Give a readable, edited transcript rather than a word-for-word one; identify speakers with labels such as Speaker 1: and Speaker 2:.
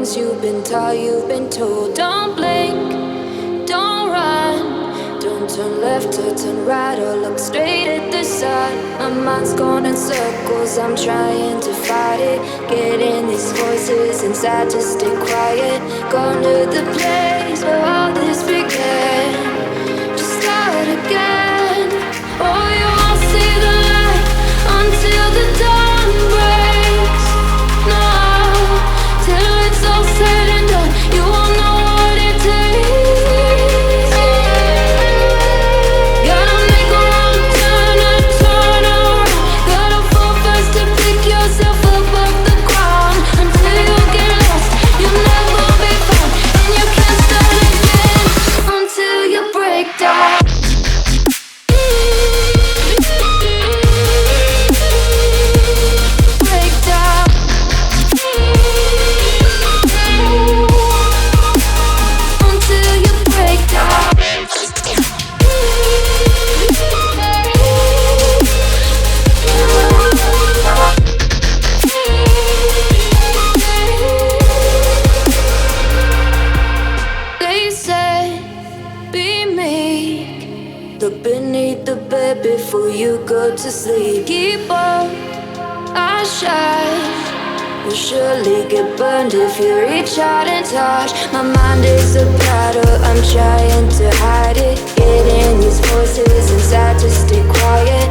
Speaker 1: things you've been taught, you've been told. Don't blink, don't run, don't turn left or turn right or look straight at the sun. My mind's going in circles, I'm trying to fight it. Getting these voices inside to stay quiet. Gone to the place where all this began. Just start again. Oh, you won't see the light until the dawn breaks. No, till it's all said and done, you won't know what it takes. Gotta make a wrong turn and turn around. Gotta fall fast to pick yourself up off the ground. Until you get lost, you'll never be found, and you can't start again until you break down. Look beneath the bed before you go to sleep. Keep on, I shine. You'll surely get burned if you reach out and touch. My mind is a battle, I'm trying to hide it. Getting these voices inside to stay quiet.